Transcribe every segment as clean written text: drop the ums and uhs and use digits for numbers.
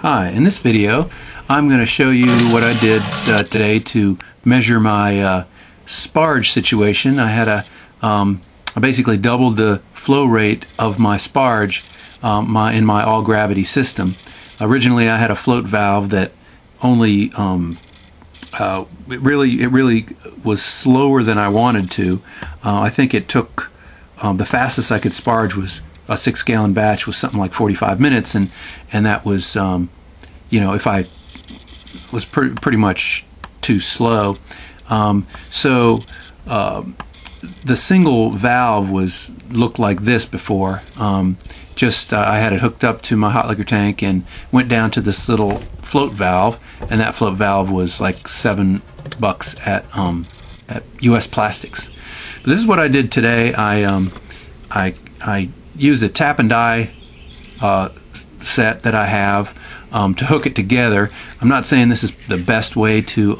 Hi, in this video I'm going to show you what I did today to measure my sparge situation. I basically doubled the flow rate of my sparge in my all-gravity system. Originally I had a float valve that only it really was slower than I wanted to. I think it took the fastest I could sparge was a 6-gallon batch was something like 45 minutes, and that was if I was pretty much too slow. So the single valve looked like this before. I had it hooked up to my hot liquor tank and went down to this little float valve, and that float valve was like $7 at US Plastics. But this is what I did today. I used a tap and die set that I have to hook it together. I'm not saying this is the best way to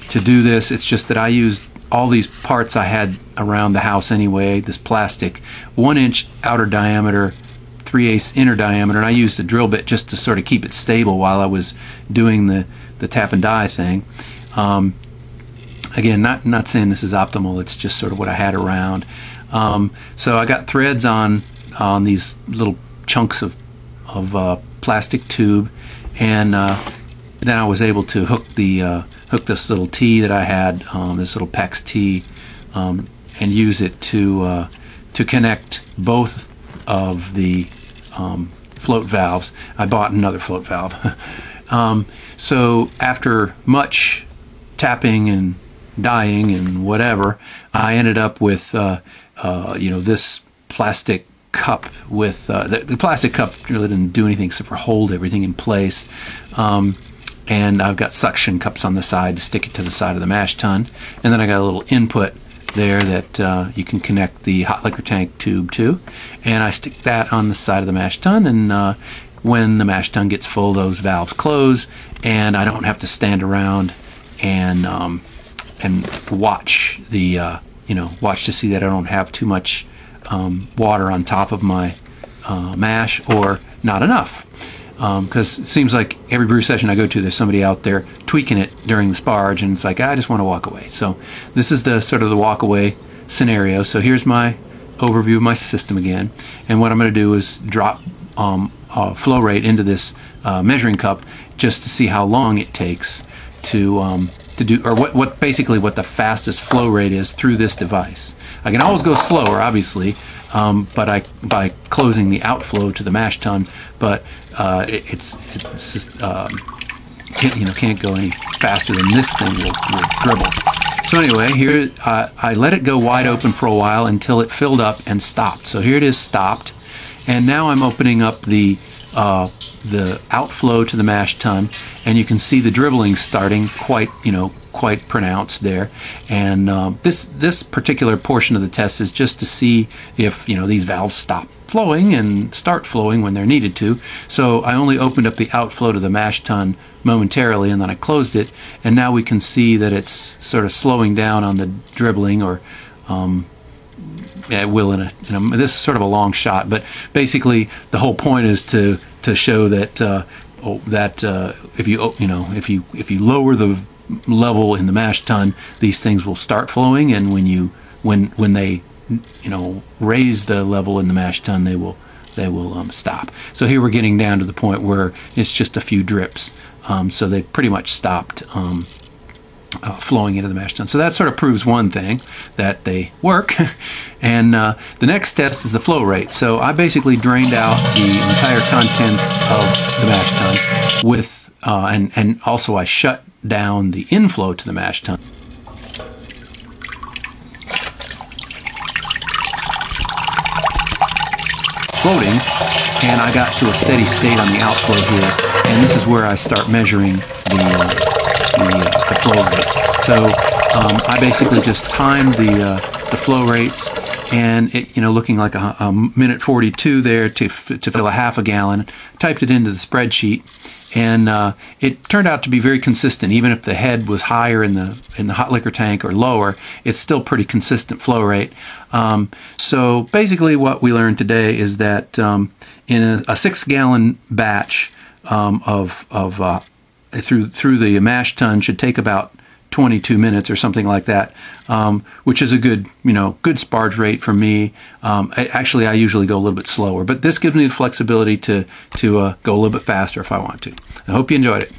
do this. It's just that I used all these parts I had around the house anyway. This plastic, 1-inch outer diameter, 3/8 inner diameter, and I used a drill bit just to sort of keep it stable while I was doing the tap and die thing. Again, not saying this is optimal. It's just sort of what I had around. So I got threads on these little chunks of plastic tube, and then I was able to hook this little T that I had, this little PEX T, and use it to connect both of the float valves. I bought another float valve. So after much tapping and dyeing and whatever, I ended up with this plastic cup with the plastic cup really didn't do anything except for hold everything in place, and I've got suction cups on the side to stick it to the side of the mash tun, and then I got a little input there that you can connect the hot liquor tank tube to, and I stick that on the side of the mash tun, and when the mash tun gets full, those valves close, and I don't have to stand around and watch watch to see that I don't have too much water on top of my mash or not enough, because it seems like every brew session I go to, there's somebody out there tweaking it during the sparge, and it's like, I just want to walk away. So this is the sort of the walk away scenario. So here's my overview of my system again, and what I'm going to do is drop flow rate into this measuring cup just to see how long it takes to do, or what basically what the fastest flow rate is through this device. I can always go slower, obviously, but by closing the outflow to the mash tun, but can't go any faster than this thing will dribble. So anyway, here I let it go wide open for a while until it filled up and stopped. So here it is, stopped, and now I'm opening up the outflow to the mash tun, and you can see the dribbling starting quite pronounced there. And this particular portion of the test is just to see if these valves stop flowing and start flowing when they're needed to. So I only opened up the outflow to the mash tun momentarily, and then I closed it, and now we can see that it's sort of slowing down on the dribbling, or it will this is sort of a long shot, but basically the whole point is to show that if you lower the level in the mash tun, these things will start flowing, and when they raise the level in the mash tun, they will stop. So here we're getting down to the point where it's just a few drips, so they pretty much stopped flowing into the mash tun. So that sort of proves one thing, that they work. And the next test is the flow rate. So I basically drained out the entire contents of the mash tun with and also I shut down the inflow to the mash tun. Floating, and I got to a steady state on the outflow here, and this is where I start measuring the flow rate. So I basically just timed the flow rates, and it looking like a minute 42 there to fill a half a gallon. Typed it into the spreadsheet, and it turned out to be very consistent. Even if the head was higher in the hot liquor tank or lower, it's still pretty consistent flow rate. So basically what we learned today is that in a 6-gallon batch, through the mash tun should take about 22 minutes or something like that, which is a good, good sparge rate for me. Actually, I usually go a little bit slower, but this gives me the flexibility to go a little bit faster if I want to. I hope you enjoyed it.